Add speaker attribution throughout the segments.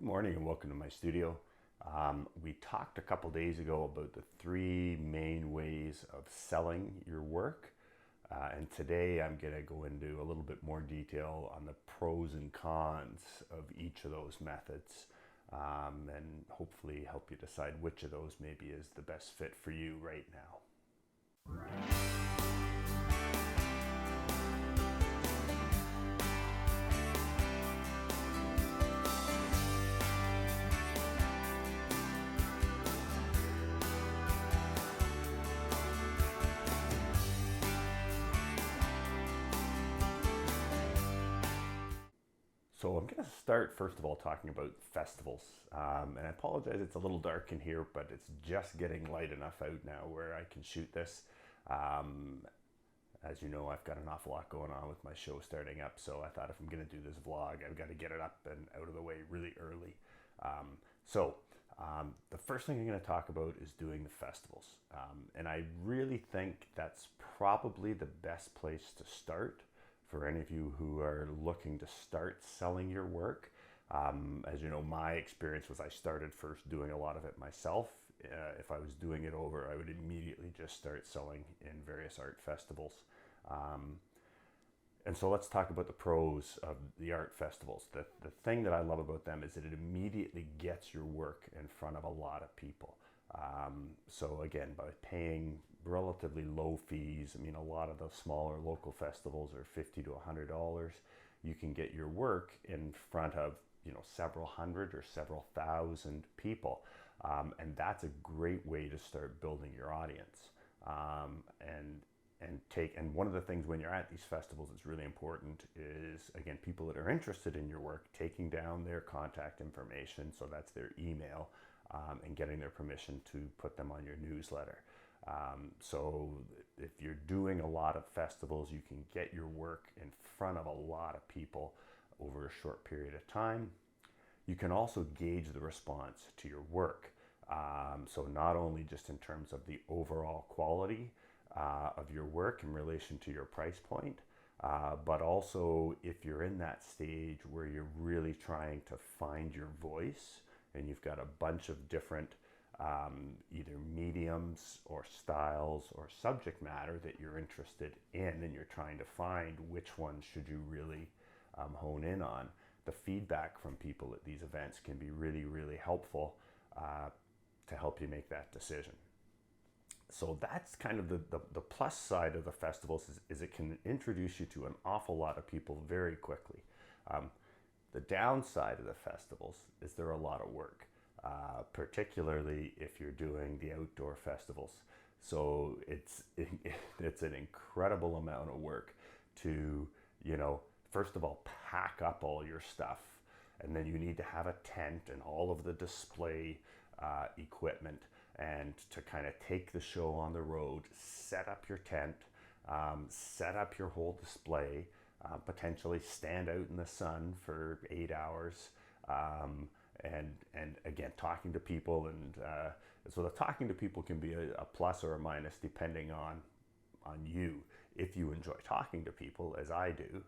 Speaker 1: Good morning and welcome to my studio. We talked a couple days ago about the three main ways of selling your work. And today I'm going to go into a little bit more detail on the pros and cons of each of those methods, and hopefully help you decide which of those maybe is the best fit for you right now. So I'm going to start first of all talking about festivals. And I apologize, it's a little dark in here, but it's just getting light enough out now where I can shoot this. As you know, I've got an awful lot going on with my show starting up, so I thought if I'm going to do this vlog, I've got to get it up and out of the way really early. The first thing I'm going to talk about is doing the festivals. And I really think that's probably the best place to start for any of you who are looking to start selling your work. As you know, my experience was I started first doing a lot of it myself. If I was doing it over, I would immediately just start selling in various art festivals. And so let's talk about the pros of the art festivals. The thing that I love about them is that it immediately gets your work in front of a lot of people. So again, by paying relatively low fees, I mean, a lot of the smaller local festivals are $50 to $100. You can get your work in front of, several hundred or several thousand people. And that's a great way to start building your audience. And one of the things when you're at these festivals that's really important is, again, people that are interested in your work, taking down their contact information, so that's their email, and getting their permission to put them on your newsletter. So if you're doing a lot of festivals, you can get your work in front of a lot of people over a short period of time. You can also gauge the response to your work. So not only just in terms of the overall quality of your work in relation to your price point, but also if you're in that stage where you're really trying to find your voice and you've got a bunch of different either mediums or styles or subject matter that you're interested in, and you're trying to find which one should you really hone in on. The feedback from people at these events can be really, really helpful to help you make that decision. So that's kind of the plus side of the festivals is it can introduce you to an awful lot of people very quickly. The downside of the festivals is they're a lot of work, particularly if you're doing the outdoor festivals. So it's an incredible amount of work to, first of all, pack up all your stuff. And then you need to have a tent and all of the display equipment, and to kind of take the show on the road, set up your tent, set up your whole display, potentially stand out in the sun for 8 hours, and again, talking to people. And so the talking to people can be a plus or a minus depending on you. If you enjoy talking to people, as I do,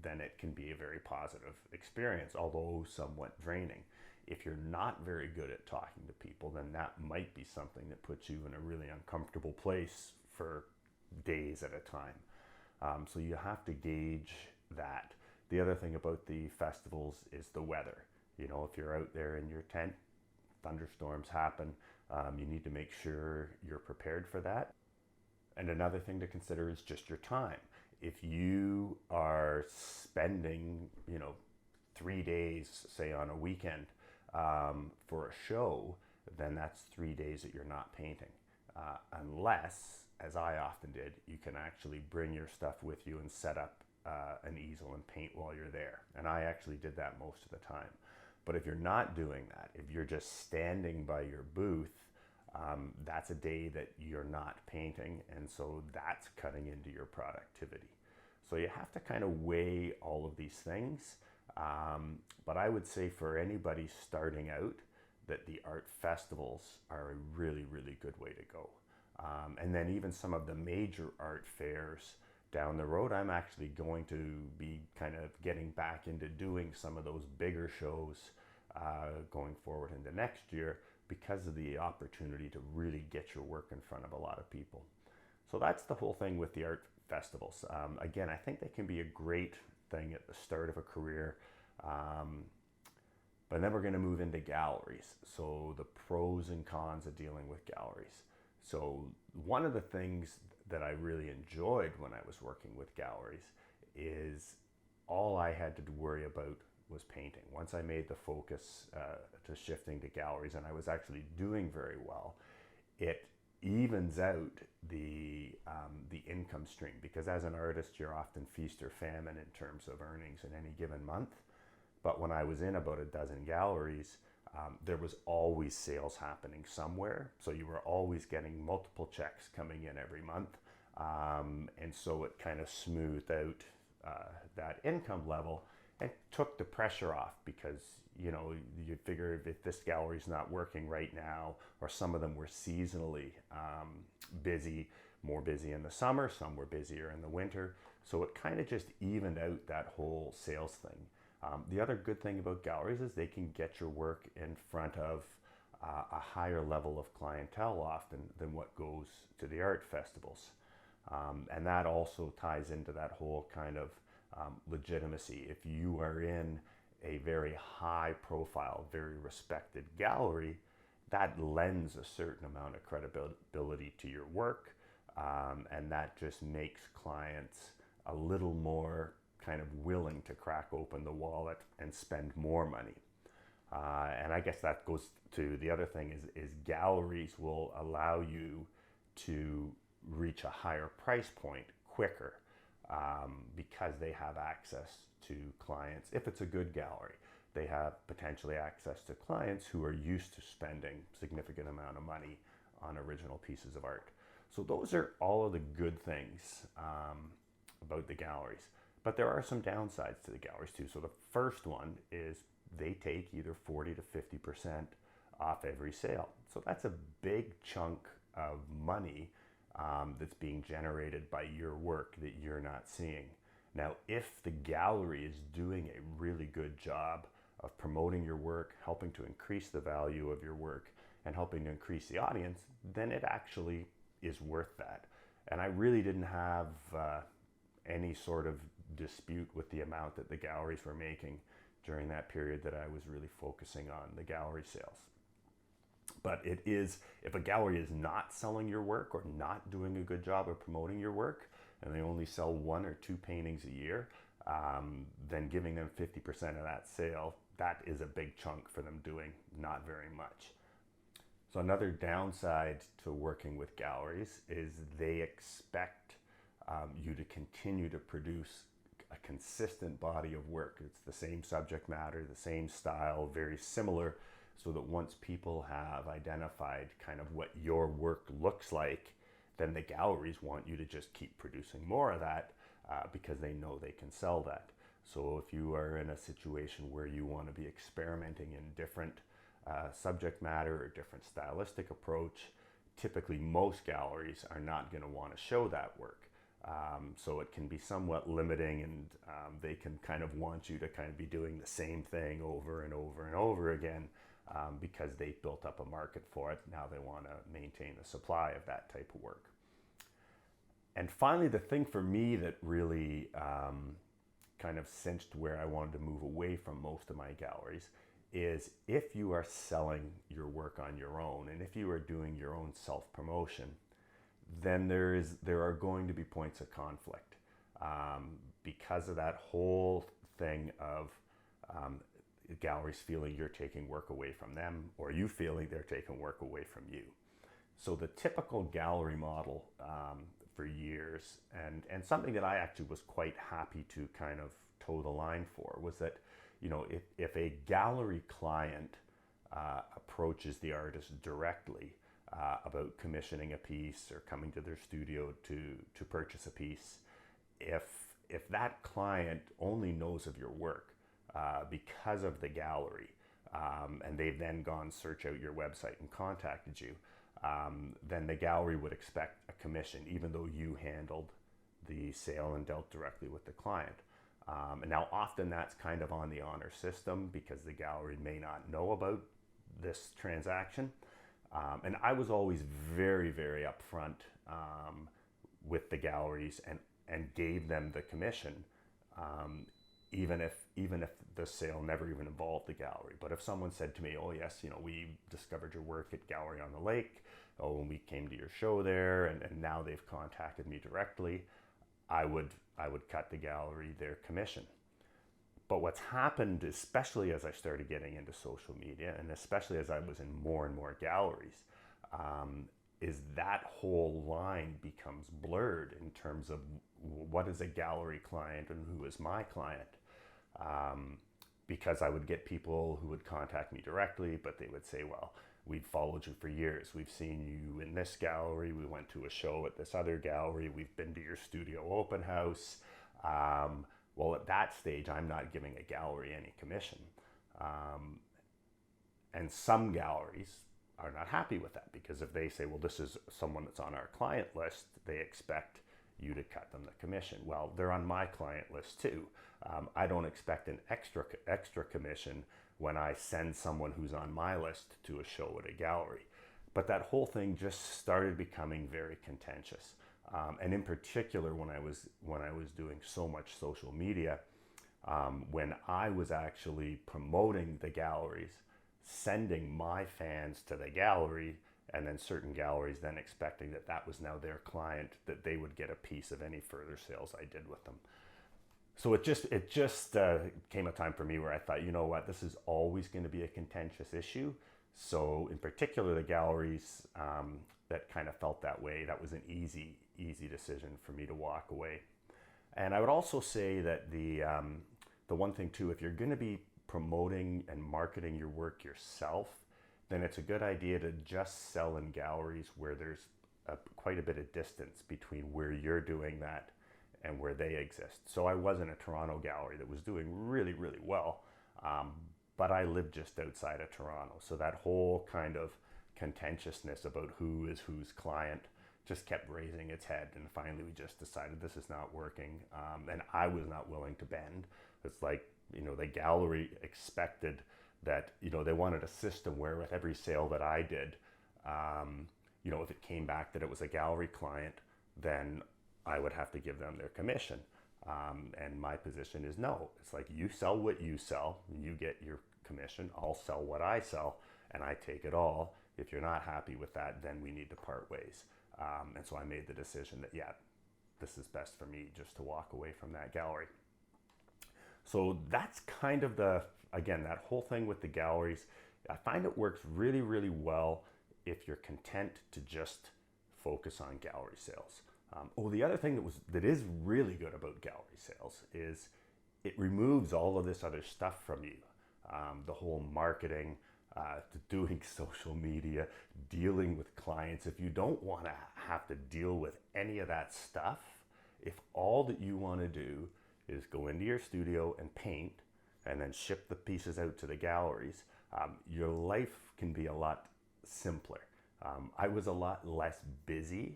Speaker 1: then it can be a very positive experience, although somewhat draining. If you're not very good at talking to people, then that might be something that puts you in a really uncomfortable place for days at a time. So you have to gauge that. The other thing about the festivals is the weather. If you're out there in your tent, thunderstorms happen. You need to make sure you're prepared for that. And another thing to consider is just your time. If you are spending, 3 days, say on a weekend, for a show, then that's 3 days that you're not painting. Unless, as I often did, you can actually bring your stuff with you and set up an easel and paint while you're there. And I actually did that most of the time. But if you're not doing that, if you're just standing by your booth, that's a day that you're not painting, and so that's cutting into your productivity. So you have to kind of weigh all of these things. But I would say for anybody starting out that the art festivals are a really, really good way to go. And then even some of the major art fairs down the road, I'm actually going to be kind of getting back into doing some of those bigger shows going forward into next year because of the opportunity to really get your work in front of a lot of people. So that's the whole thing with the art festivals. Again, I think they can be a great thing at the start of a career. But then we're going to move into galleries. So the pros and cons of dealing with galleries. So one of the things that I really enjoyed when I was working with galleries is all I had to worry about was painting. Once I made the focus to shifting to galleries, and I was actually doing very well, it evens out the income stream, because as an artist, you're often feast or famine in terms of earnings in any given month. But when I was in about a dozen galleries, there was always sales happening somewhere. So you were always getting multiple checks coming in every month. And so it kind of smoothed out that income level and took the pressure off, because you know, you figure if this gallery's not working right now, or some of them were seasonally busy, more busy in the summer, some were busier in the winter. So it kind of just evened out that whole sales thing. The other good thing about galleries is they can get your work in front of a higher level of clientele often than what goes to the art festivals. And that also ties into that whole kind of legitimacy. If you are in a very high profile, very respected gallery, that lends a certain amount of credibility to your work. And that just makes clients a little more kind of willing to crack open the wallet and spend more money. And I guess that goes to the other thing is galleries will allow you to reach a higher price point quicker because they have access to clients. If it's a good gallery, they have potentially access to clients who are used to spending significant amount of money on original pieces of art. So those are all of the good things about the galleries. But there are some downsides to the galleries too. So the first one is they take either 40 to 50% off every sale. So that's a big chunk of money that's being generated by your work that you're not seeing. Now, if the gallery is doing a really good job of promoting your work, helping to increase the value of your work, and helping to increase the audience, then it actually is worth that. And I really didn't have any sort of dispute with the amount that the galleries were making during that period that I was really focusing on the gallery sales. But it is, if a gallery is not selling your work or not doing a good job of promoting your work, and they only sell 1 or 2 paintings a year, then giving them 50% of that sale, that is a big chunk for them doing not very much. So another downside to working with galleries is they expect you to continue to produce a consistent body of work. It's the same subject matter, the same style, very similar, so that once people have identified kind of what your work looks like, then the galleries want you to just keep producing more of that because they know they can sell that. So if you are in a situation where you want to be experimenting in different subject matter or different stylistic approach, typically most galleries are not going to want to show that work. So it can be somewhat limiting, and they can kind of want you to kind of be doing the same thing over and over and over again because they've built up a market for it. Now they want to maintain the supply of that type of work. And finally, the thing for me that really kind of cinched where I wanted to move away from most of my galleries is if you are selling your work on your own, and if you are doing your own self-promotion, then there are going to be points of conflict because of that whole thing of galleries feeling you're taking work away from them, or you feeling they're taking work away from you. So the typical gallery model for years, and something that I actually was quite happy to kind of toe the line for, was that, you know, if a gallery client approaches the artist directly about commissioning a piece or coming to their studio to purchase a piece, if that client only knows of your work because of the gallery, and they've then gone search out your website and contacted you, then the gallery would expect a commission, even though you handled the sale and dealt directly with the client. And now often that's kind of on the honor system because the gallery may not know about this transaction. And I was always very, very upfront with the galleries and gave them the commission, even if the sale never even involved the gallery. But if someone said to me, "Oh yes, we discovered your work at Gallery on the Lake. Oh, and we came to your show there, and now they've contacted me directly," I would cut the gallery their commission. But what's happened, especially as I started getting into social media, and especially as I was in more and more galleries, is that whole line becomes blurred in terms of what is a gallery client and who is my client. Because I would get people who would contact me directly, but they would say, "Well, we've followed you for years. We've seen you in this gallery. We went to a show at this other gallery. We've been to your studio open house." Well, at that stage, I'm not giving a gallery any commission. And some galleries are not happy with that because if they say, "Well, this is someone that's on our client list," they expect you to cut them the commission. Well, they're on my client list too. I don't expect an extra commission when I send someone who's on my list to a show at a gallery. But that whole thing just started becoming very contentious. And in particular, when I was doing so much social media, when I was actually promoting the galleries, sending my fans to the gallery, and then certain galleries then expecting that was now their client, that they would get a piece of any further sales I did with them. So it just came a time for me where I thought, you know what, this is always going to be a contentious issue. So in particular, the galleries that kind of felt that way, that was an easy decision for me to walk away. And I would also say that the one thing too, if you're going to be promoting and marketing your work yourself, then it's a good idea to just sell in galleries where there's quite a bit of distance between where you're doing that and where they exist. So I was in a Toronto gallery that was doing really, really well, but I lived just outside of Toronto. So that whole kind of contentiousness about who is whose client just kept raising its head, and finally we just decided this is not working, and I was not willing to bend. It's like, the gallery expected that, they wanted a system where with every sale that I did, if it came back that it was a gallery client, then I would have to give them their commission. And my position is no. It's like, you sell what you sell, you get your commission. I'll sell what I sell, and I take it all. If you're not happy with that, then we need to part ways. And so I made the decision that, this is best for me just to walk away from that gallery. So that's kind of again, that whole thing with the galleries. I find it works really, really well if you're content to just focus on gallery sales. The other thing that is really good about gallery sales is it removes all of this other stuff from you. The whole marketing, doing social media, dealing with clients. If you don't want to have to deal with any of that stuff, if all that you want to do is go into your studio and paint and then ship the pieces out to the galleries, your life can be a lot simpler. I was a lot less busy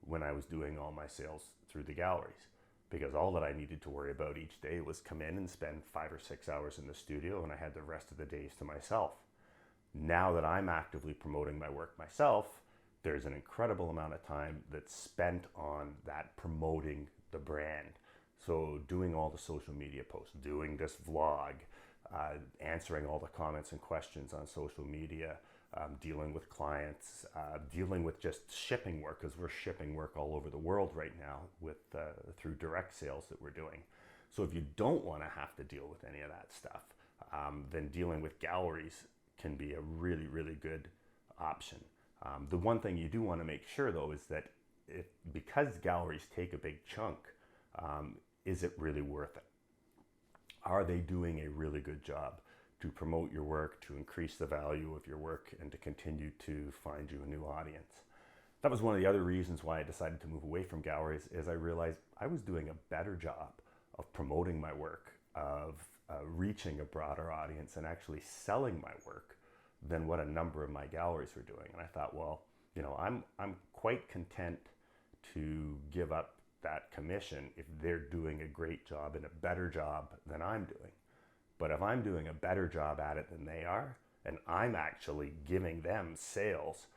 Speaker 1: when I was doing all my sales through the galleries, because all that I needed to worry about each day was come in and spend 5 or 6 hours in the studio, and I had the rest of the days to myself. Now that I'm actively promoting my work myself, there's an incredible amount of time that's spent on that, promoting the brand. So doing all the social media posts, doing this vlog, answering all the comments and questions on social media, dealing with clients, dealing with just shipping work, because we're shipping work all over the world right now through direct sales that we're doing. So if you don't want to have to deal with any of that stuff, then dealing with galleries can be a really, really good option. The one thing you do want to make sure though is that because galleries take a big chunk, is it really worth it? Are they doing a really good job to promote your work, to increase the value of your work, and to continue to find you a new audience? That was one of the other reasons why I decided to move away from galleries, is I realized I was doing a better job of promoting my work, of reaching a broader audience and actually selling my work than what a number of my galleries were doing. And I thought, well, I'm quite content to give up that commission if they're doing a great job and a better job than I'm doing. But if I'm doing a better job at it than they are, and I'm actually giving them sales,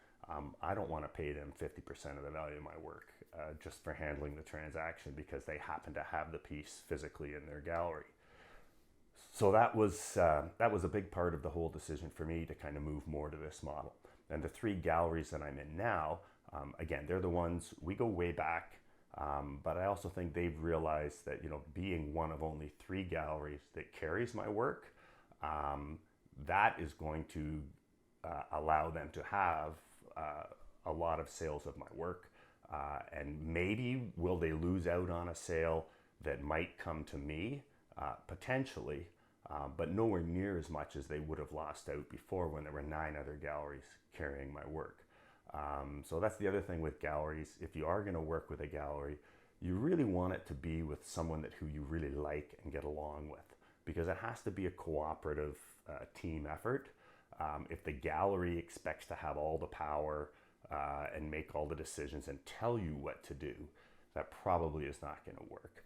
Speaker 1: I don't want to pay them 50% of the value of my work just for handling the transaction because they happen to have the piece physically in their gallery. So that was a big part of the whole decision for me to kind of move more to this model. And the 3 galleries that I'm in now, again, they're the ones we go way back. But I also think they've realized that, being one of only 3 galleries that carries my work, that is going to allow them to have a lot of sales of my work. And maybe will they lose out on a sale that might come to me, potentially, but nowhere near as much as they would have lost out before when there were 9 other galleries carrying my work. So that's the other thing with galleries. If you are going to work with a gallery, you really want it to be with someone who you really like and get along with, because it has to be a cooperative team effort. If the gallery expects to have all the power and make all the decisions and tell you what to do, that probably is not going to work.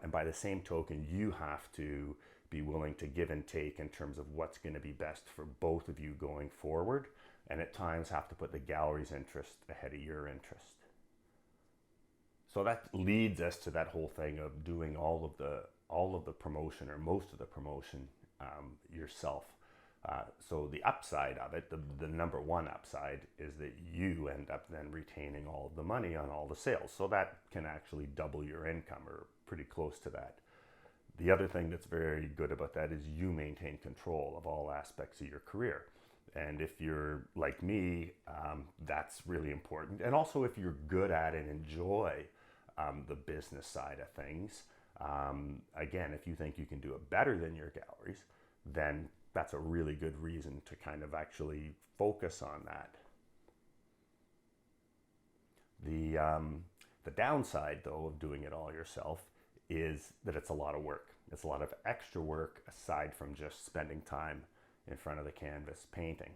Speaker 1: And by the same token, you have to be willing to give and take in terms of what's going to be best for both of you going forward, and at times have to put the gallery's interest ahead of your interest. So that leads us to that whole thing of doing all of the promotion, or most of the promotion, yourself. So the upside of it, the number one upside, is that you end up then retaining all of the money on all the sales. So that can actually double your income, or pretty close to that. The other thing that's very good about that is you maintain control of all aspects of your career. And if you're like me, that's really important. And also if you're good at and enjoy the business side of things, again, if you think you can do it better than your galleries, then that's a really good reason to kind of actually focus on that. The downside, though, of doing it all yourself is that it's a lot of work. It's a lot of extra work aside from just spending time in front of the canvas painting.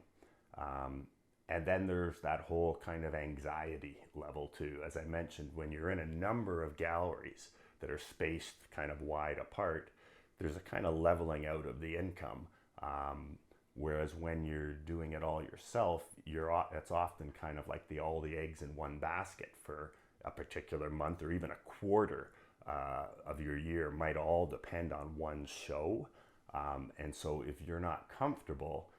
Speaker 1: And then there's that whole kind of anxiety level too. As I mentioned, when you're in a number of galleries that are spaced kind of wide apart, there's a kind of leveling out of the income. Whereas when you're doing it all yourself, it's often kind of like all the eggs in one basket for a particular month, or even a quarter of your year might all depend on one show. And so if you're not comfortable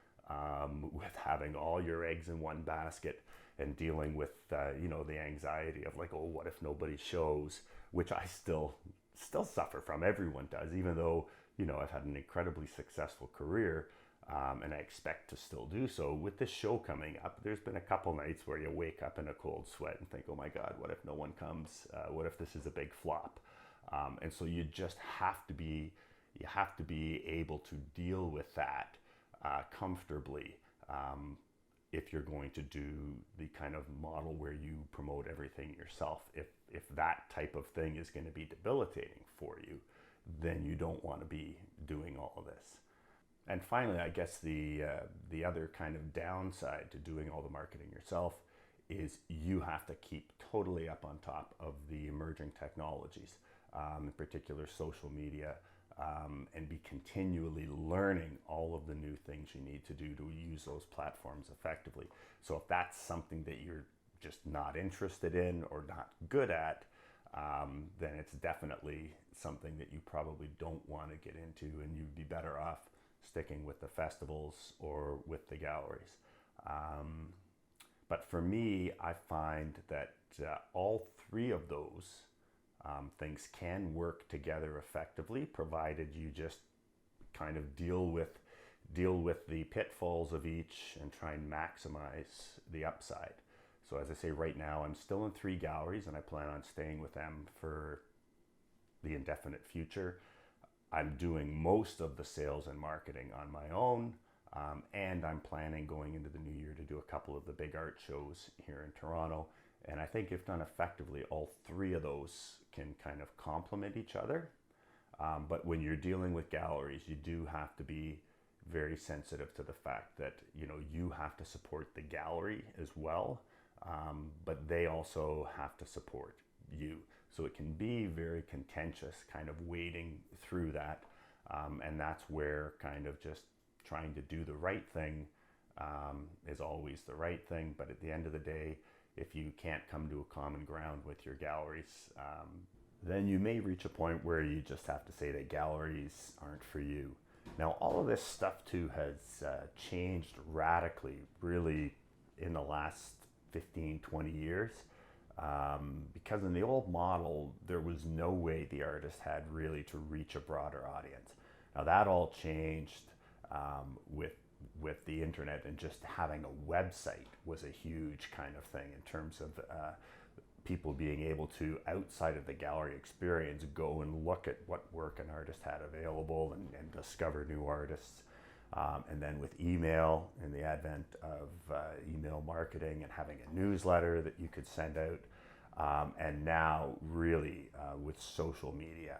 Speaker 1: with having all your eggs in one basket and dealing with the anxiety of like, oh, what if nobody shows, which I still suffer from. Everyone does, even though I've had an incredibly successful career, and I expect to still do so. With this show coming up, there's been a couple nights where you wake up in a cold sweat and think, oh my God, what if no one comes? What if this is a big flop? And so you just have to be able to deal with that comfortably, if you're going to do the kind of model where you promote everything yourself. If that type of thing is going to be debilitating for you, then you don't want to be doing all of this. And finally, I guess the other kind of downside to doing all the marketing yourself is you have to keep totally up on top of the emerging technologies, in particular social media, and be continually learning all of the new things you need to do to use those platforms effectively. So if that's something that you're just not interested in or not good at, then it's definitely something that you probably don't want to get into, and you'd be better off sticking with the festivals or with the galleries. But for me, I find that all 3 of those things can work together effectively, provided you just kind of deal with the pitfalls of each and try and maximize the upside. So as I say, right now I'm still in 3 galleries, and I plan on staying with them for the indefinite future. I'm doing most of the sales and marketing on my own, and I'm planning going into the new year to do a couple of the big art shows here in Toronto. And I think if done effectively, all 3 of those can kind of complement each other. But when you're dealing with galleries, you do have to be very sensitive to the fact that you have to support the gallery as well, but they also have to support you. So it can be very contentious, kind of wading through that. And that's where kind of just trying to do the right thing is always the right thing. But at the end of the day, if you can't come to a common ground with your galleries, then you may reach a point where you just have to say that galleries aren't for you. Now, all of this stuff too has changed radically, really, in the last 15, 20 years. Because in the old model, there was no way the artist had really to reach a broader audience. Now that all changed with the internet, and just having a website was a huge kind of thing in terms of people being able to, outside of the gallery experience, go and look at what work an artist had available and discover new artists. And then with email and the advent of email marketing and having a newsletter that you could send out, and now really with social media.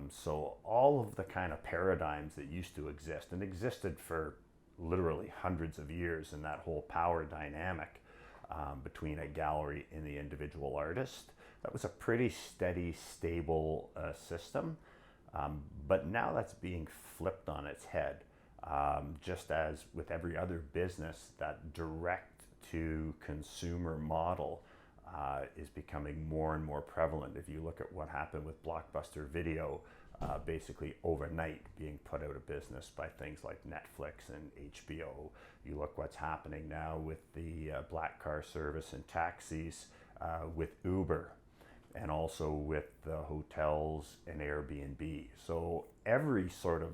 Speaker 1: So all of the kind of paradigms that used to exist and existed for literally hundreds of years in that whole power dynamic between a gallery and the individual artist, that was a pretty steady, stable system. But now that's being flipped on its head. Just as with every other business, that direct to consumer model is becoming more and more prevalent. If you look at what happened with Blockbuster Video, basically overnight being put out of business by things like Netflix and HBO. You look what's happening now with the black car service and taxis, with Uber, and also with the hotels and Airbnb. So every sort of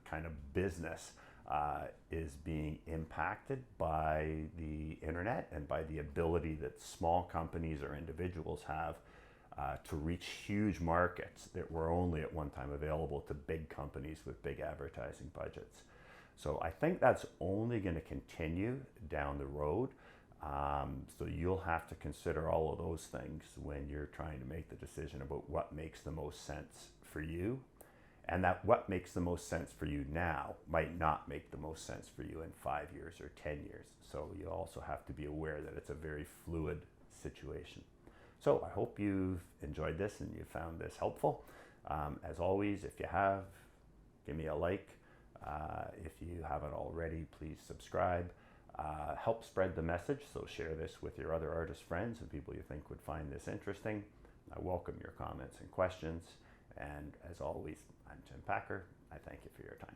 Speaker 1: kind of business is being impacted by the internet and by the ability that small companies or individuals have to reach huge markets that were only at one time available to big companies with big advertising budgets. So I think that's only going to continue down the road. So you'll have to consider all of those things when you're trying to make the decision about what makes the most sense for you. And that what makes the most sense for you now might not make the most sense for you in 5 years or 10 years. So you also have to be aware that it's a very fluid situation. So I hope you've enjoyed this and you found this helpful. As always, if you have, give me a like. If you haven't already, please subscribe. Help spread the message, so share this with your other artist friends and people you think would find this interesting. I welcome your comments and questions. And as always, I'm Jim Packer. I thank you for your time.